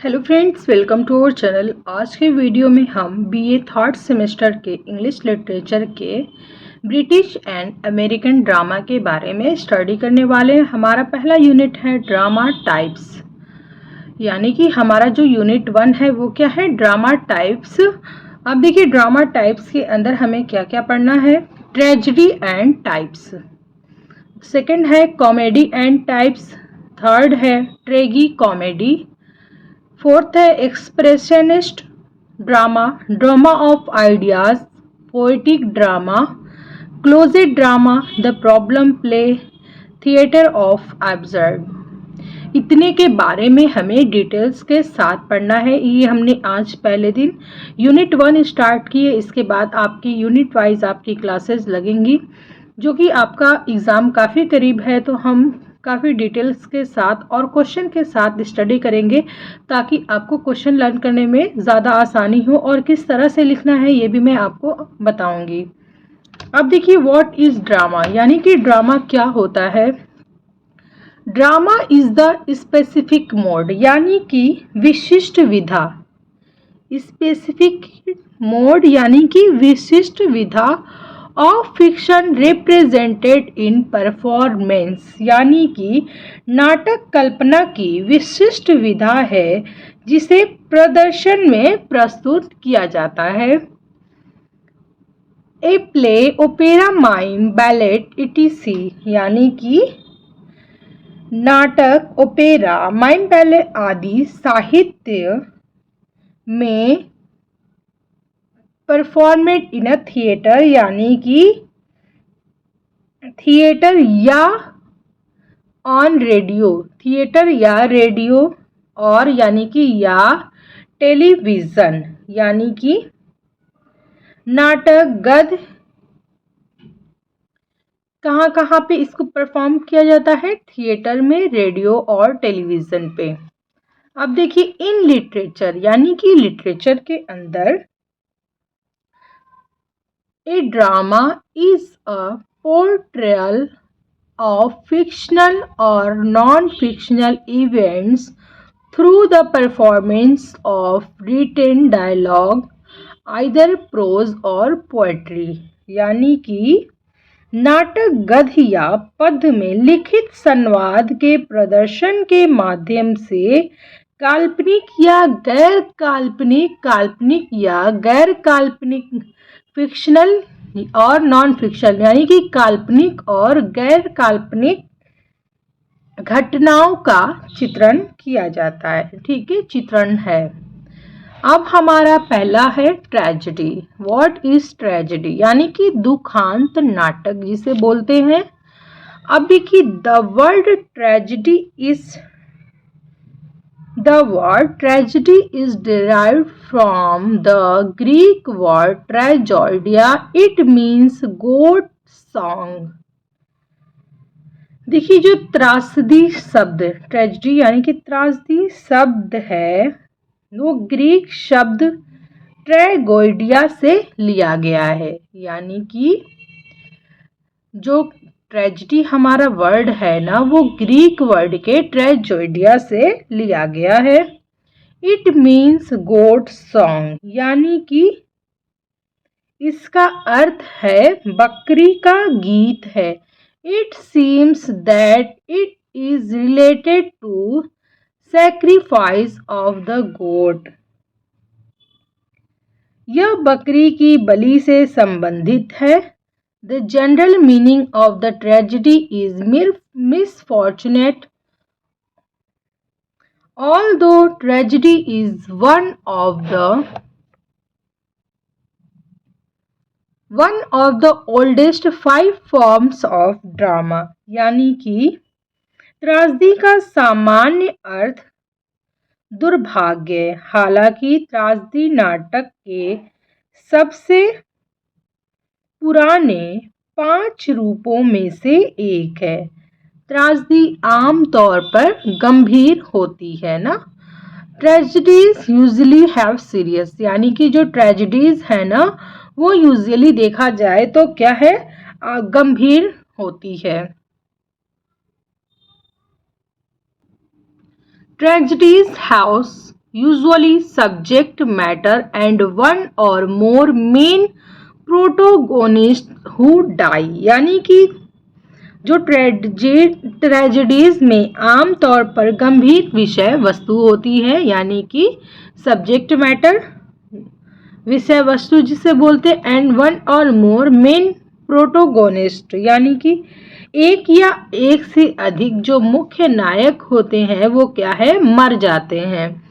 Hello friends, welcome to our channel. आज के video में हम बीए थर्ड सेमेस्टर के इंग्लिश लिटरेचर के ब्रिटिश एंड अमेरिकन ड्रामा के बारे में स्टडी करने वाले हैं। हमारा पहला यूनिट है ड्रामा टाइप्स, यानी कि हमारा जो यूनिट 1 है वो क्या है, ड्रामा टाइप्स। अब देखिए ड्रामा टाइप्स के अंदर हमें क्या क्या पढ़ना है। ट्रेजेडी एंड टाइप्स, सेकंड है कॉमेडी एंड टाइप्स, थर्ड है ट्रेगी कॉमेडी, फोर्थ है expressionist drama, drama of ideas, poetic drama, closet drama, the problem play, theatre of absurd. इतने के बारे में हमें डिटेल्स के साथ पढ़ना है। ये हमने आज पहले दिन यूनिट 1 स्टार्ट किए। इसके बाद आपकी यूनिट वाइज आपकी क्लासेस लगेंगी, जो कि आपका एग्ज़ाम काफ़ी करीब है, तो हम काफ़ी डिटेल्स के साथ और क्वेश्चन के साथ स्टडी करेंगे, ताकि आपको क्वेश्चन लर्न करने में ज़्यादा आसानी हो और किस तरह से लिखना है ये भी मैं आपको बताऊंगी। अब देखिए व्हाट इज़ ड्रामा, यानी कि ड्रामा क्या होता है। Drama is the specific mode, यानी कि विशिष्ट विधा। स्पेसिफिक मोड यानी कि विशिष्ट विधा of fiction represented in performance, यानी कि नाटक कल्पना की विशिष्ट विधा है जिसे प्रदर्शन में प्रस्तुत किया जाता है। A play, opera, mime, ballet etc, यानी कि नाटक, ओपेरा, माइम, बैले आदि साहित्य में परफॉर्मेड इन अ थिएटर, यानी कि थिएटर या ऑन रेडियो, थिएटर या रेडियो, और यानी कि या टेलीविज़न, यानी कि नाटक गद्य कहाँ कहाँ पे इसको परफॉर्म किया जाता है, थिएटर में, रेडियो और टेलीविज़न पे। अब देखिए इन लिटरेचर, यानी कि लिटरेचर के अंदर A drama is a portrayal of fictional or non-fictional events through the performance of written dialogue, either prose or poetry, यानी कि नाटक गद्य या पद्य में लिखित संवाद के प्रदर्शन के माध्यम से काल्पनिक या गैर काल्पनिक, काल्पनिक या गैर काल्पनिक, फिक्शनल और नॉन फिक्शनल, यानी कि काल्पनिक और गैर काल्पनिक घटनाओं का चित्रण किया जाता है। ठीक है, चित्रण है। अब हमारा पहला है ट्रेजेडी। व्हाट इज ट्रेजेडी, यानी कि दुखांत नाटक जिसे बोलते हैं। अब देखिए the word tragedy is derived from the Greek word tragedia. It means goat song. देखिए जो त्रासदी शब्द, ट्रेजेडी यानी कि त्रासदी शब्द है, वो ग्रीक शब्द ट्रेगोइडिया से लिया गया है, यानी कि जो ट्रेजेडी हमारा वर्ड है ना, वो ग्रीक वर्ड के ट्रेजोइडिया से लिया गया है। इट मीन्स गोट सॉन्ग, यानी कि इसका अर्थ है बकरी का गीत है। It seems that it is related to sacrifice of the goat. यह बकरी की बलि से संबंधित है। The general meaning of the tragedy is misfortunate. Although tragedy is one of the oldest 5 forms of drama, यानी कि त्रासदी का सामान्य अर्थ दुर्भाग्य। हालांकि त्रासदी नाटक के सबसे पुराने 5 रूपों में से एक है। त्रासदी आमतौर पर गंभीर होती है ना। ट्रेजेडीज यूजुअली हैव सीरियस, यानी कि जो ट्रेजेडीज है ना, वो यूजुअली देखा जाए तो क्या है, गंभीर होती है। Tragedies have usually subject matter and one or more main protagonist who die। यानी कि जो ट्रेजेडीज में आमतौर पर गंभीर विषय वस्तु होती है, यानी कि सब्जेक्ट मैटर विषय वस्तु जिसे बोलते हैं, एंड वन और मोर मेन प्रोटोगोनिस्ट यानी कि एक या एक से अधिक जो मुख्य नायक होते हैं वो क्या है, मर जाते हैं।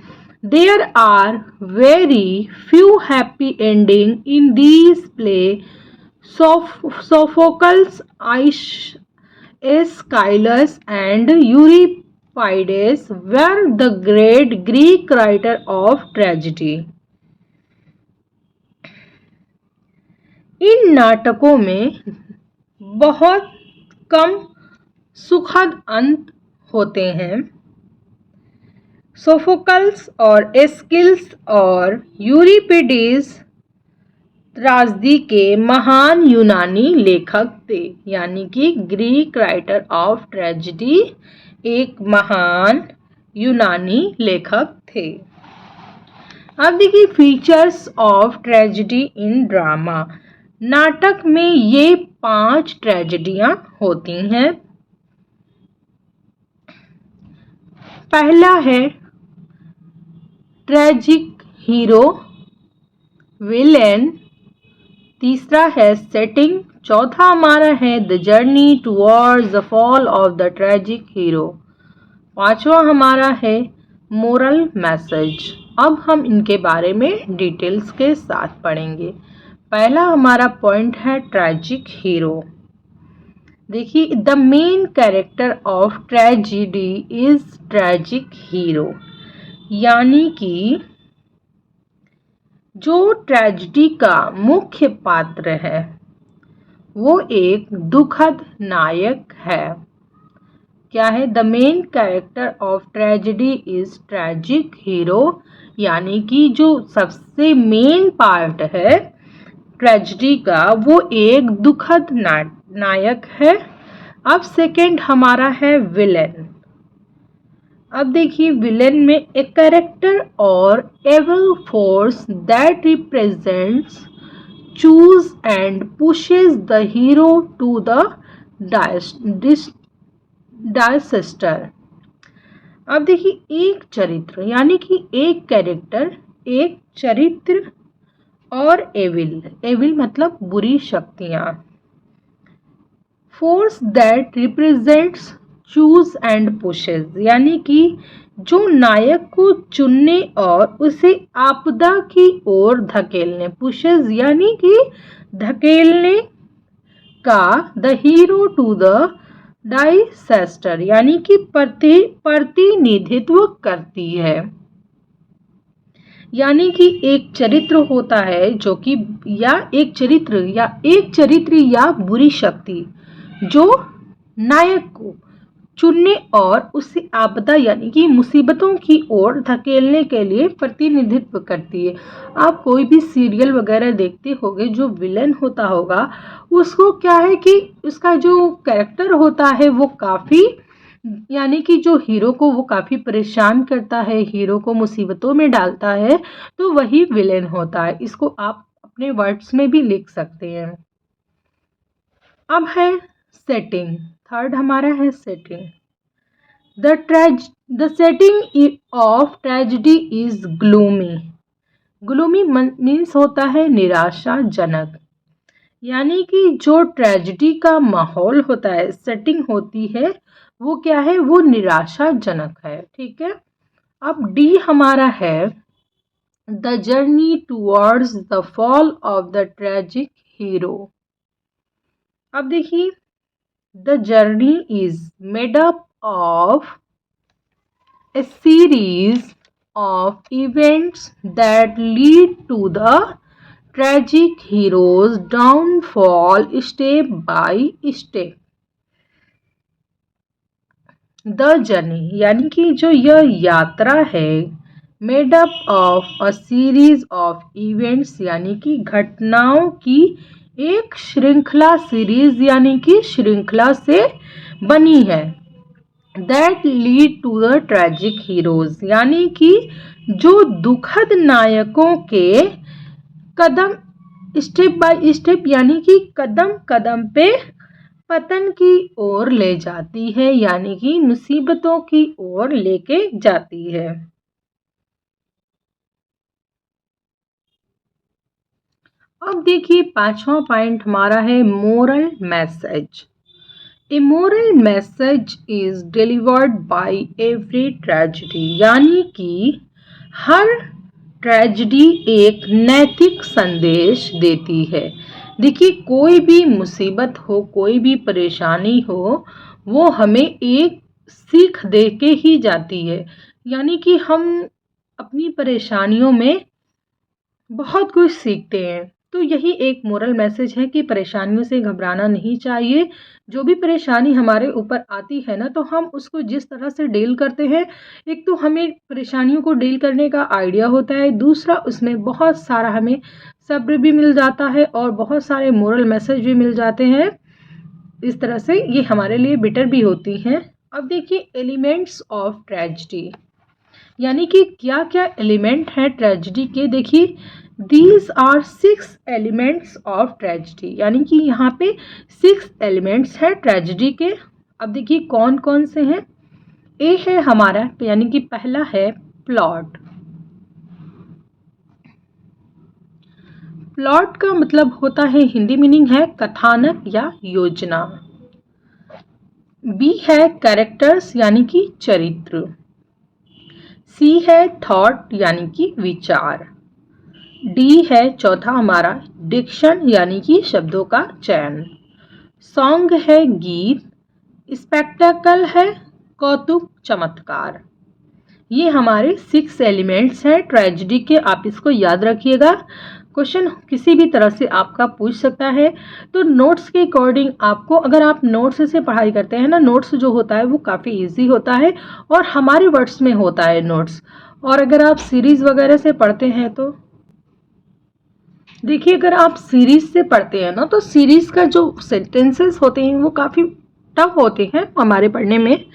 There are very few happy ending in these play. Sophocles, Aeschylus and Euripides were the great Greek writer of tragedy। इन नाटकों में बहुत कम सुखद अंत होते हैं। सोफोकल्स और एस्किल्स और यूरिपिडीज त्रासदी के महान यूनानी लेखक थे, यानी कि ग्रीक राइटर ऑफ ट्रेजेडी एक महान यूनानी लेखक थे। अब देखिए features of tragedy in drama. नाटक में ये 5 ट्रेजेडियां होती हैं। पहला है ट्रेजिक हीरो विलेन, तीसरा है सेटिंग, चौथा हमारा है the journey towards the fall of the tragic hero, पांचवा हमारा है मोरल मैसेज। अब हम इनके बारे में डिटेल्स के साथ पढ़ेंगे। पहला हमारा पॉइंट है ट्रेजिक हीरो। देखिए the main character of tragedy is tragic hero, यानी कि जो ट्रेजेडी का मुख्य पात्र है वो एक दुखद नायक है। क्या है, the main character of tragedy is tragic hero, यानी कि जो सबसे मेन पार्ट है ट्रेजेडी का वो एक दुखद नायक है। अब सेकंड हमारा है विलेन। अब देखिए विलेन में a character or evil force that represents choose and pushes the hero to the disaster. अब देखिए एक चरित्र यानी कि एक कैरेक्टर, एक चरित्र और एविल मतलब बुरी शक्तियां। Force that represents choose and pushes, यानी कि जो नायक को चुनने और उसे आपदा की ओर धकेलने, पुशेस यानी कि धकेलने का, द हीरो टू द डायसेस्टर यानी कि प्रतिनिधित्व करती है। यानी कि एक चरित्र होता है जो कि या एक चरित्र या बुरी शक्ति जो नायक को चुनने और उसे आपदा यानी कि मुसीबतों की ओर धकेलने के लिए प्रतिनिधित्व करती है। आप कोई भी सीरियल वगैरह देखते होंगे, जो विलेन होता होगा उसको क्या है कि उसका जो कैरेक्टर होता है वो काफ़ी, यानी कि जो हीरो को वो काफ़ी परेशान करता है, हीरो को मुसीबतों में डालता है, तो वही विलेन होता है। इसको आप अपने वर्ड्स में भी लिख सकते हैं। अब है सेटिंग। थर्ड हमारा है setting. The setting of tragedy is gloomy. Gloomy means होता है निराशाजनक, यानी कि जो ट्रेजेडी का माहौल होता है, सेटिंग होती है, वो क्या है, वो निराशाजनक है। ठीक है। अब डी हमारा है the journey towards the fall of the tragic hero. अब देखिए the journey is made up of a series of events that lead to the tragic hero's downfall step by step। The journey यानी कि जो यह यात्रा है, made up of a series of events यानी कि घटनाओं की एक श्रृंखला, सीरीज यानी कि श्रृंखला से बनी है। That lead to the tragic heroes, यानी कि जो दुखद नायकों के कदम स्टेप बाय स्टेप यानी कि कदम कदम पे पतन की ओर ले जाती है, यानी कि मुसीबतों की ओर लेके जाती है। अब देखिए पांचवा पॉइंट हमारा है moral message. A moral message is delivered by every tragedy, यानी कि हर ट्रेजेडी एक नैतिक संदेश देती है। देखिए कोई भी मुसीबत हो, कोई भी परेशानी हो, वो हमें एक सीख दे के ही जाती है, यानी कि हम अपनी परेशानियों में बहुत कुछ सीखते हैं। तो यही एक मोरल मैसेज है कि परेशानियों से घबराना नहीं चाहिए। जो भी परेशानी हमारे ऊपर आती है ना, तो हम उसको जिस तरह से डील करते हैं, एक तो हमें परेशानियों को डील करने का आइडिया होता है, दूसरा उसमें बहुत सारा हमें सब्र भी मिल जाता है और बहुत सारे मोरल मैसेज भी मिल जाते हैं। इस तरह से ये हमारे लिए बेटर भी होती हैं। अब देखिए एलिमेंट्स ऑफ ट्रेजेडी, यानी कि क्या क्या एलिमेंट है ट्रेजेडी के। देखिए these are 6 elements of tragedy, यानी कि यहाँ पे 6 एलिमेंट्स हैं ट्रेजेडी के। अब देखिए कौन कौन से हैं। ए है हमारा, यानी कि पहला है प्लॉट। प्लॉट का मतलब होता है, हिंदी मीनिंग है कथानक या योजना। बी है कैरेक्टर्स, यानी कि चरित्र। सी है थॉट, यानी कि विचार। डी है चौथा हमारा डिक्शन, यानी कि शब्दों का चयन। सॉन्ग है गीत। स्पेक्टेकल है कौतुक चमत्कार। ये हमारे 6 एलिमेंट्स हैं ट्रेजेडी के। आप इसको याद रखिएगा, क्वेश्चन किसी भी तरह से आपका पूछ सकता है। तो नोट्स के अकॉर्डिंग आपको, अगर आप नोट्स से पढ़ाई करते हैं ना, नोट्स जो होता है वो काफ़ी इजी होता है और हमारे वर्ड्स में होता है नोट्स। और अगर आप सीरीज़ वगैरह से पढ़ते हैं तो देखिए, अगर आप सीरीज से पढ़ते हैं ना, तो सीरीज का जो सेंटेंसेस होते हैं वो काफ़ी टफ होते हैं हमारे पढ़ने में।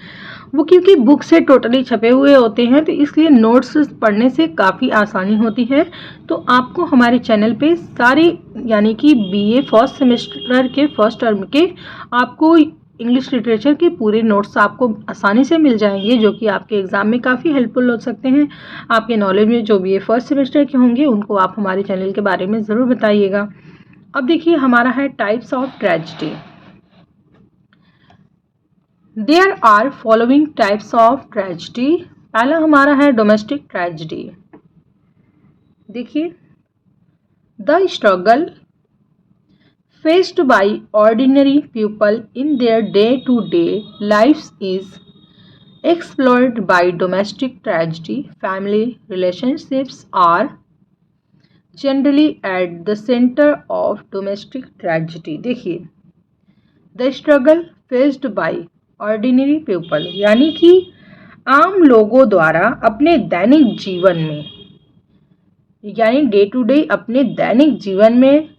वो क्योंकि बुक से टोटली छपे हुए होते हैं, तो इसलिए नोट्स पढ़ने से काफ़ी आसानी होती है। तो आपको हमारे चैनल पे सारे, यानी कि बीए फर्स्ट सेमेस्टर के फर्स्ट टर्म के आपको इंग्लिश लिटरेचर के पूरे नोट्स आपको आसानी से मिल जाएंगे, जो कि आपके एग्ज़ाम में काफ़ी हेल्पफुल हो सकते हैं। आपके नॉलेज में जो बीए फर्स्ट सेमेस्टर के होंगे उनको आप हमारे चैनल के बारे में ज़रूर बताइएगा। अब देखिए हमारा है types of tragedy. There are following types of tragedy. पहला हमारा है डोमेस्टिक ट्रेजेडी। देखिए the struggle faced by ordinary people in their day-to-day lives is explored by domestic tragedy. Family relationships are generally at the center of domestic tragedy. देखिए the struggle faced by ordinary people, यानी कि आम लोगों द्वारा अपने दैनिक जीवन में, यानी डे टू डे अपने दैनिक जीवन में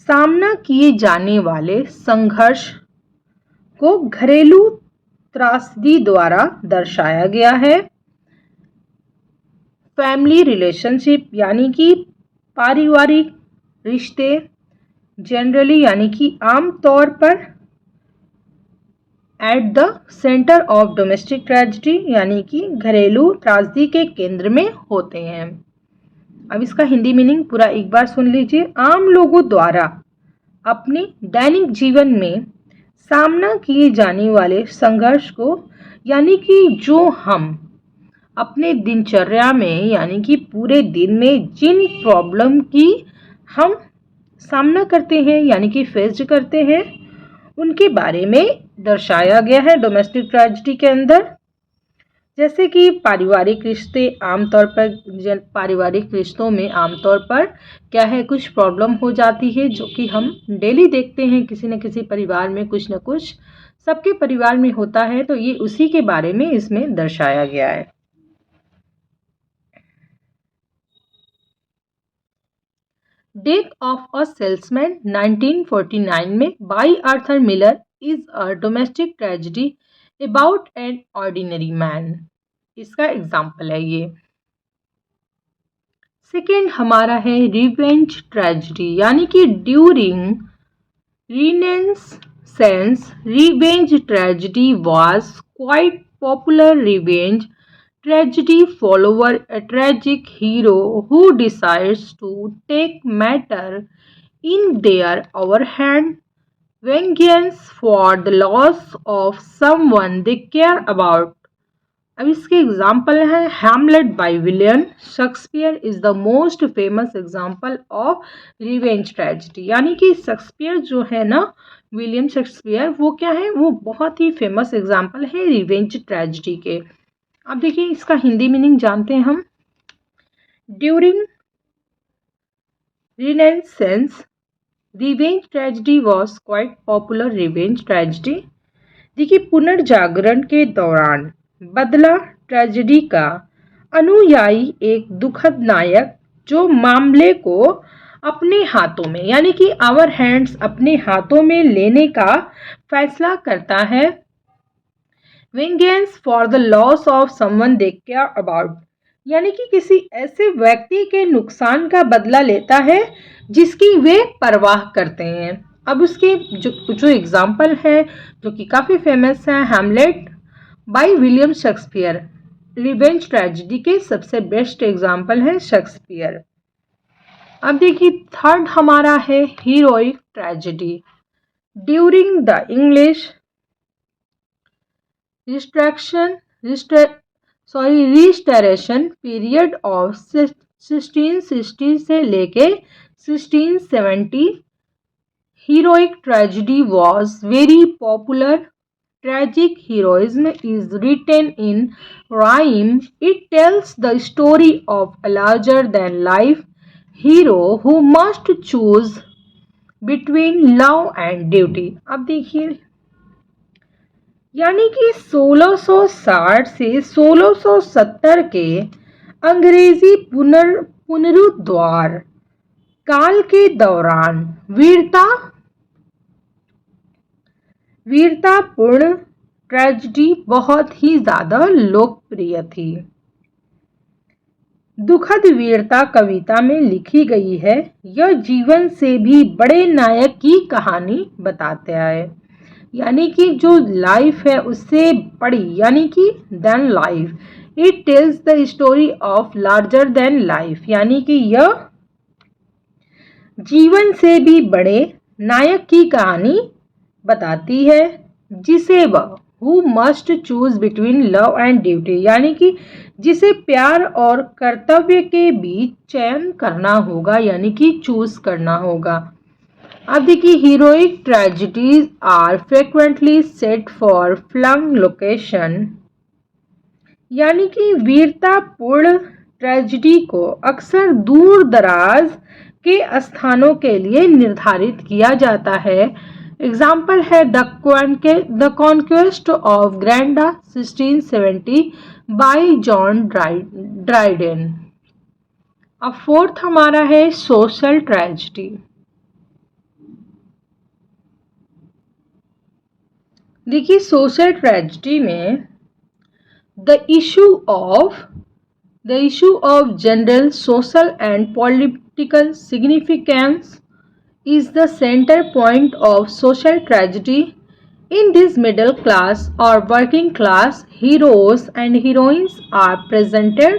सामना किए जाने वाले संघर्ष को घरेलू त्रासदी द्वारा दर्शाया गया है। फैमिली रिलेशनशिप, यानी कि पारिवारिक रिश्ते, जनरली यानी कि आम तौर पर at the centre of domestic tragedy, यानी कि घरेलू त्रासदी के केंद्र में होते हैं। अब इसका हिंदी मीनिंग पूरा एक बार सुन लीजिए। आम लोगों द्वारा अपने दैनिक जीवन में सामना किए जाने वाले संघर्ष को, यानी कि जो हम अपने दिनचर्या में, यानी कि पूरे दिन में जिन प्रॉब्लम की हम सामना करते हैं, यानी कि फेस करते हैं, उनके बारे में दर्शाया गया है डोमेस्टिक ट्रेजेडी के अंदर। जैसे कि पारिवारिक रिश्ते, आमतौर पर पारिवारिक रिश्तों में आमतौर पर क्या है, कुछ प्रॉब्लम हो जाती है जो कि हम डेली देखते हैं, किसी न किसी परिवार में कुछ न कुछ सबके परिवार में होता है। तो ये उसी के बारे में इसमें दर्शाया गया है। डेथ ऑफ अ सेल्समैन 1949 में by Arthur Miller is a domestic tragedy about an ordinary man. इसका एग्जाम्पल है ये। सेकेंड हमारा है रिवेंज ट्रेजेडी, यानी कि during Renaissance, revenge tragedy was quite popular. Revenge tragedy follows a tragic hero who decides to take matter in their our hand, vengeance for the loss of someone they care about. अब इसके example है Hamlet by William Shakespeare is the most famous example of revenge tragedy, यानी कि Shakespeare जो है ना, William Shakespeare, वो क्या है, वो बहुत ही फेमस एग्जाम्पल है रिवेंज ट्रेजेडी के। अब देखिए इसका हिंदी मीनिंग जानते हैं हम। During renaissance revenge tragedy was quite popular. Revenge tragedy देखिए पुनर्जागरण के दौरान बदला ट्रेजेडी का अनुयायी एक दुखद नायक जो मामले को अपने हाथों में, यानी कि आवर हैंड्स, अपने हाथों में लेने का फैसला करता है। Vengeance for the loss of someone they care about, यानी कि किसी ऐसे व्यक्ति के नुकसान का बदला लेता है जिसकी वे परवाह करते हैं। अब उसके जो एग्जाम्पल है जो कि काफ़ी फेमस है, Hamlet by William Shakespeare, revenge tragedy के सबसे बेस्ट एग्जाम्पल है शेक्सपियर। अब देखिए थर्ड हमारा है heroic tragedy. During the English restoration period of 1660 से लेके 1670, heroic tragedy was very popular. Tragic heroism is written in rhyme. It tells the story of a larger than life hero who must choose between love and duty. अब देखिए, यानी कि 1660 से 1670 के अंग्रेजी पुनरुद्धार काल के दौरान वीरतापूर्ण ट्रेजेडी बहुत ही ज्यादा लोकप्रिय थी। दुखद वीरता कविता में लिखी गई है। यह जीवन से भी बड़े नायक की कहानी बताते हैं, यानी कि जो लाइफ है उससे बड़ी, यानी कि then life. It tells the story of larger than life, यानी कि यह जीवन से भी बड़े नायक की कहानी बताती है, जिसे वह who must choose between love and duty, यानी कि जिसे प्यार और कर्तव्य के बीच चयन करना होगा, यानी कि चूज करना होगा। अब देखिए heroic tragedies are frequently set far flung location, यानी कि वीरतापूर्ण ट्रेजेडी को अक्सर दूर दराज के स्थानों के लिए निर्धारित किया जाता है। एग्जाम्पल है the conquest of Granada 1670 by John Dryden. अब फोर्थ हमारा है सोशल ट्रेजेडी। देखिए सोशल ट्रेजेडी में the issue of general social and political significance is the center point of social tragedy. In this middle class or working class, heroes and heroines are presented.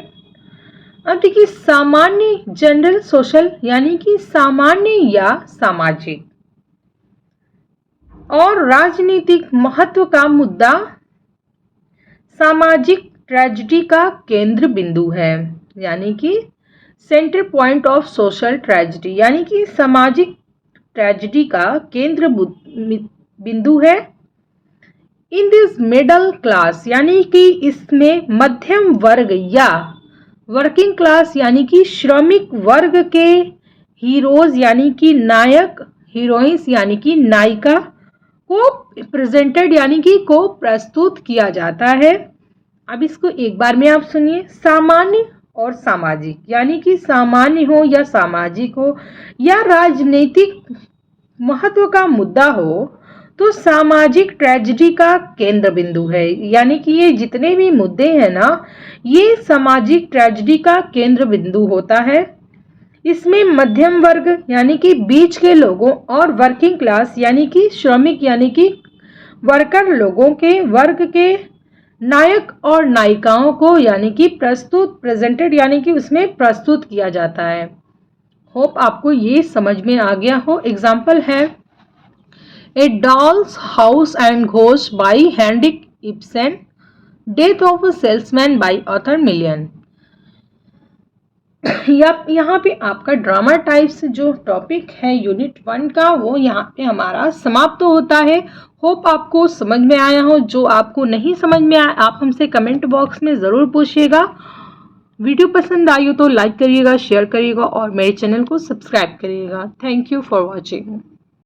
अब देखिए सामान्य general social, यानी कि सामान्य या सामाजिक और राजनीतिक महत्व का मुद्दा सामाजिक ट्रेजेडी का केंद्र बिंदु है, यानी कि centre point of social tragedy, यानी कि सामाजिक ट्रेजेडी का केंद्र बिंदु है। इन दिस मिडल क्लास, यानी कि इसमें मध्यम वर्ग या वर्किंग क्लास, यानी कि श्रमिक वर्ग के हीरोज, यानी कि नायक, हीरोइंस यानी कि नायिका को प्रेजेंटेड, यानी कि को प्रस्तुत किया जाता है। अब इसको एक बार में आप सुनिए। सामान्य और सामाजिक, यानी कि सामान्य हो या सामाजिक हो या राजनीतिक महत्व का मुद्दा हो, तो सामाजिक ट्रेजेडी का केंद्र बिंदु है, यानी कि ये जितने भी मुद्दे हैं ना, ये सामाजिक ट्रेजेडी का केंद्र बिंदु होता है। इसमें मध्यम वर्ग यानी कि बीच के लोगों और वर्किंग क्लास यानी कि श्रमिक यानी कि वर्कर लोगों के वर्ग के नायक और नायिकाओं को यानी कि प्रेजेंटेड यानी कि उसमें प्रस्तुत किया जाता है। होप आपको ये समझ में आ गया हो। एग्जाम्पल है a doll's house and ghost by Henrik Ibsen, death of a salesman by Arthur Miller. यहाँ पे आपका ड्रामा टाइप्स जो टॉपिक है यूनिट 1 का वो यहाँ पे हमारा समाप्त होता है। होप आपको समझ में आया हो। जो आपको नहीं समझ में आया आप हमसे कमेंट बॉक्स में ज़रूर पूछिएगा। वीडियो पसंद आई हो तो लाइक करिएगा, शेयर करिएगा और मेरे चैनल को सब्सक्राइब करिएगा। Thank you for watching.